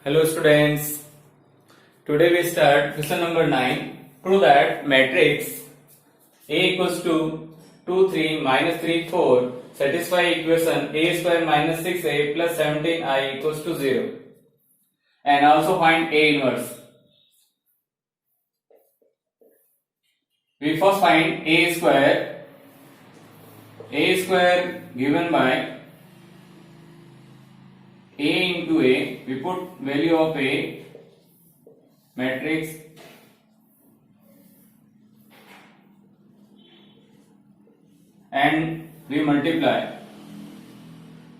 Hello students, today we start question number 9. Prove that matrix A equals to 2, 3, minus 3, 4 satisfy equation A square minus 6A plus 17I equals to 0 and also find A inverse. We first find A square given by A into A, we put value of A matrix and we multiply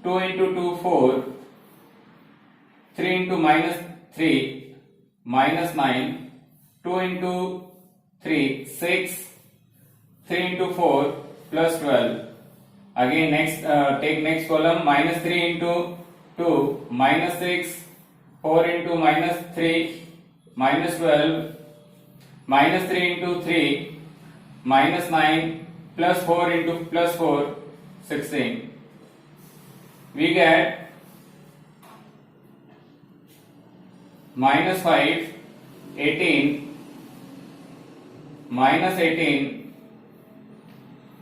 2 into 2 4, 3 into minus 3 minus 9, 2 into 3 6, 3 into 4 plus 12. Again take next column, minus 3 into 2 minus 6, 4 into minus 3 minus 12, minus 3 into 3 minus 9 plus 4 into plus 4 16. We get minus 5 18, minus 18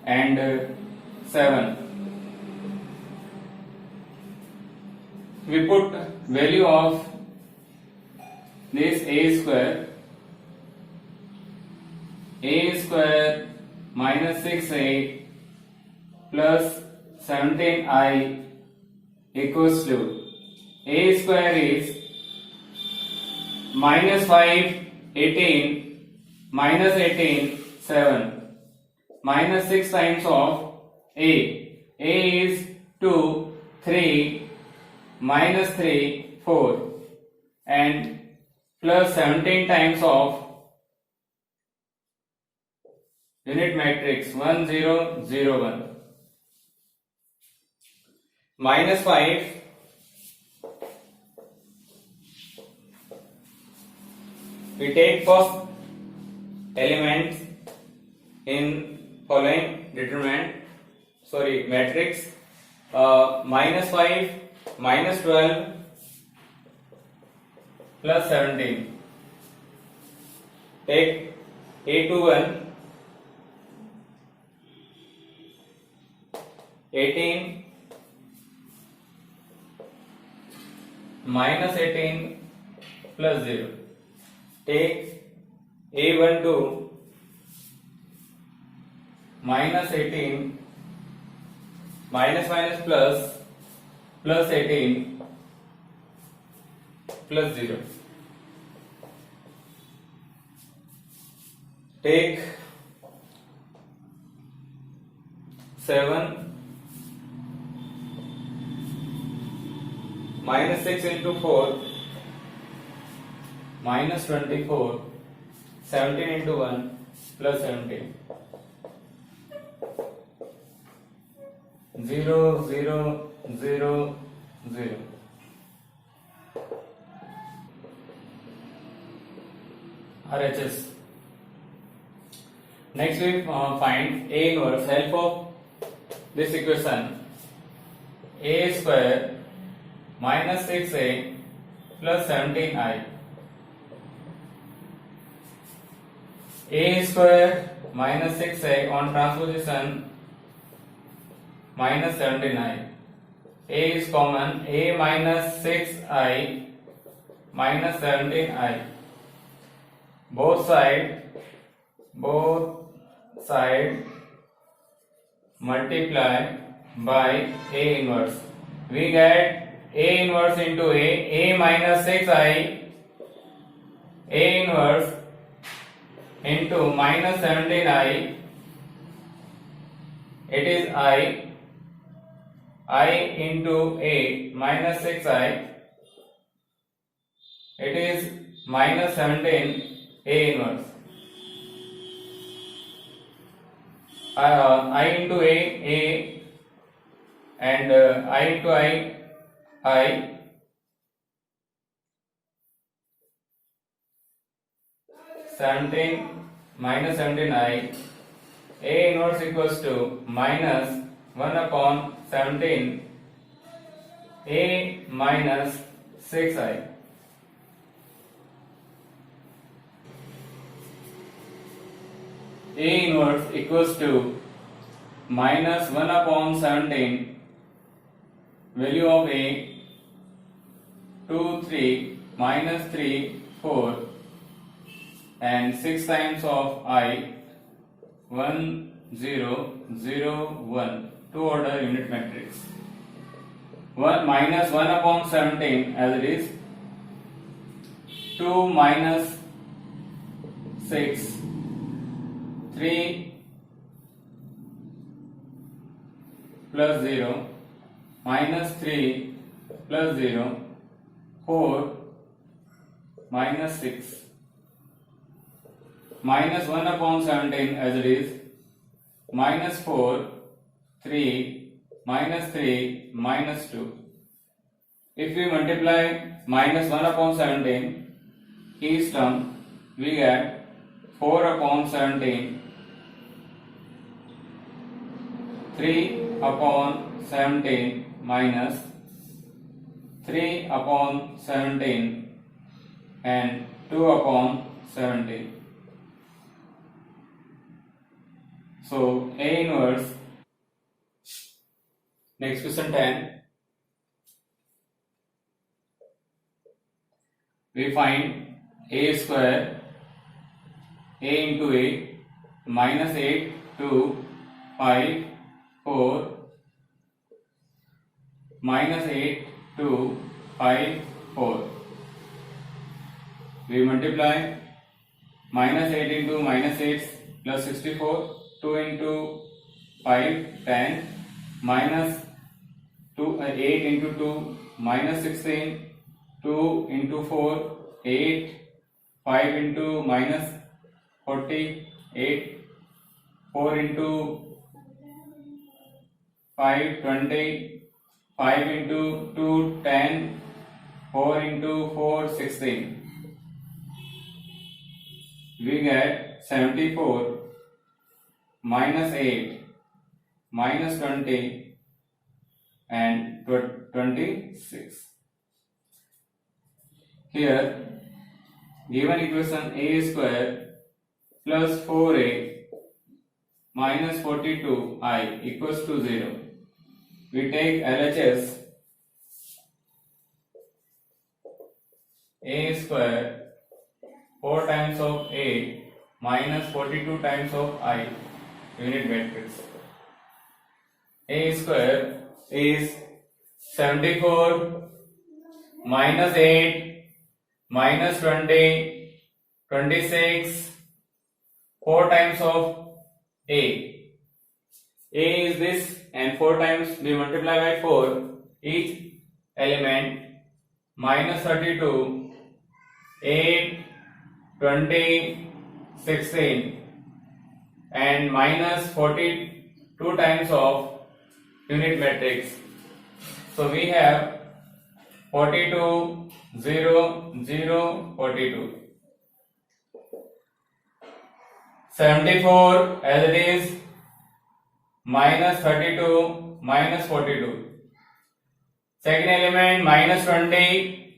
and 7. We put value of this A square minus 6A plus 17I equals to A square is minus 5 18 minus 18 7 minus 6 times of A is 2 3 minus 3 4 and plus 17 times of unit matrix 1 0 0 1 minus 5 we take first elements in following matrix minus 5 minus 12 plus 17. Take A21 18 minus 18 plus 0. Take A12 minus 18 minus plus 18 plus 0. Take 7 minus 6 into 4 minus 24, 17 into 1 plus 17. 0 0 0 0. RHS. Next we find A inverse. Help of this equation, A square minus 6A plus 17I. A square minus 6A on transposition minus 17I. A is common, A minus 6I minus 17I. Both side multiply by A inverse. We get A inverse into A minus 6I, A inverse into minus 17I. It is I into A minus 6I. It is minus 17 A inverse. I into A and I into I. 17 minus 17I. A inverse equals to minus 1 upon 17 A minus 6I. A inverse equals to minus 1 upon 17 value of A 2 3 minus 3 4 and 6 times of I 1 0 0 1 two order unit matrix. 1 minus 1 upon 17 as it is, 2 minus 6 3 plus 0 minus 3 plus 0 4 minus 6 minus 1 upon 17 as it is, minus 4 3 minus 3 minus 2. If we multiply minus 1 upon 17 each term, we get 4 upon 17 3 upon 17 minus 3 upon 17 and 2 upon 17. So A inverse. Next question 10. We find A square A into A minus 8 2 5 4 minus 8 2 5 4. We multiply minus 8 into minus 8 plus 64, 2 into 5 10 minus 8 into 2 minus 16, 2 into 4 8, 5 into minus 40 8, 4 into 5 20, 5 into 2 10, 4 into 4 16. We get 74 minus 8 minus 20 and 26. Here given equation A square plus 4A minus 42I equals to 0. We take LHS. A square 4 times of A minus 42 times of I unit matrix. A square is 74 minus 8 minus 20 26 4 times of A. A is this and 4 times we multiply by 4 each element, minus 32 8 20 16 and minus 42 times of unit matrix. So we have 42 0 0 42. 74 as it is, minus 32 minus 42. Second element minus 20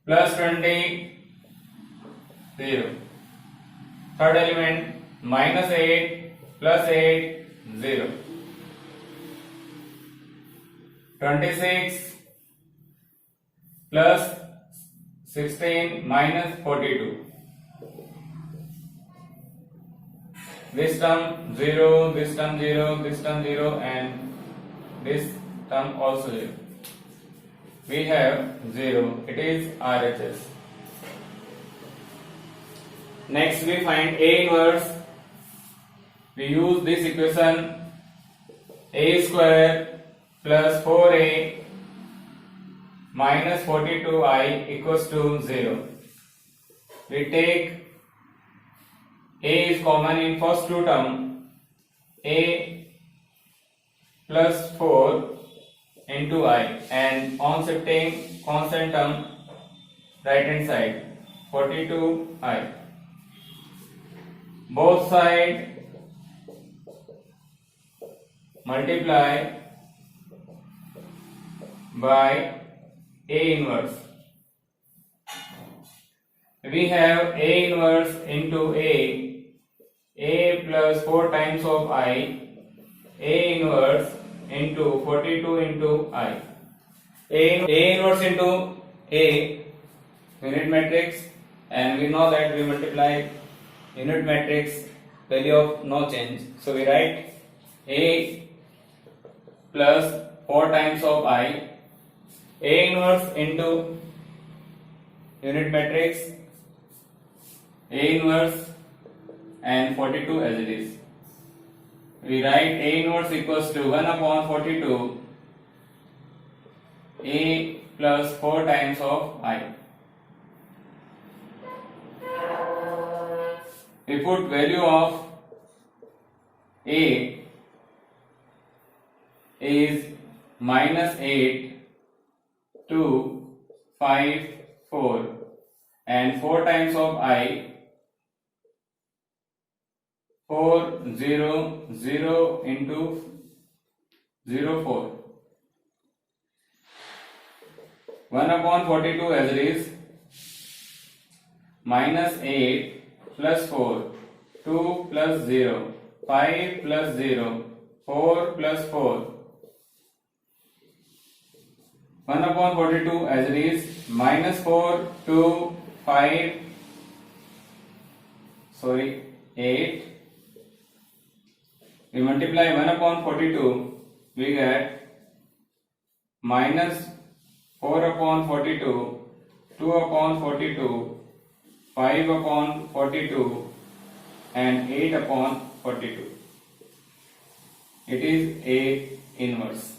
plus 20 0. Third element minus 8 plus 8 0. 26 plus 16 minus 42. This term 0, this term 0, this term 0 and this term also 0. We have 0. It is RHS. Next we find A inverse. We use this equation A square plus 4A minus 42I equals to 0. We take A is common in first two term, A plus 4 into I, and on shifting constant term right hand side 42I. Both sides multiply by A inverse. We have A inverse into A A plus 4 times of I, A inverse into 42 into I. A inverse into A, unit matrix, and we know that we multiply unit matrix value of no change. So we write A plus 4 times of I, A inverse into unit matrix, A inverse and 42 as it is. We write A inverse equals to 1 upon 42 A plus 4 times of I. We put value of A is minus 8, 2, 5, 4 and 4 times of I 4, 0, 0 into 0, 4. 1 upon 42 as it is, minus 8 plus 4, 2 plus 0, 5 plus 0, 4 plus 4. 1 upon 42 as it is, minus 4, 2, 5, 8. We multiply 1 upon 42, we get minus 4 upon 42, 2 upon 42, 5 upon 42 and 8 upon 42. It is A inverse.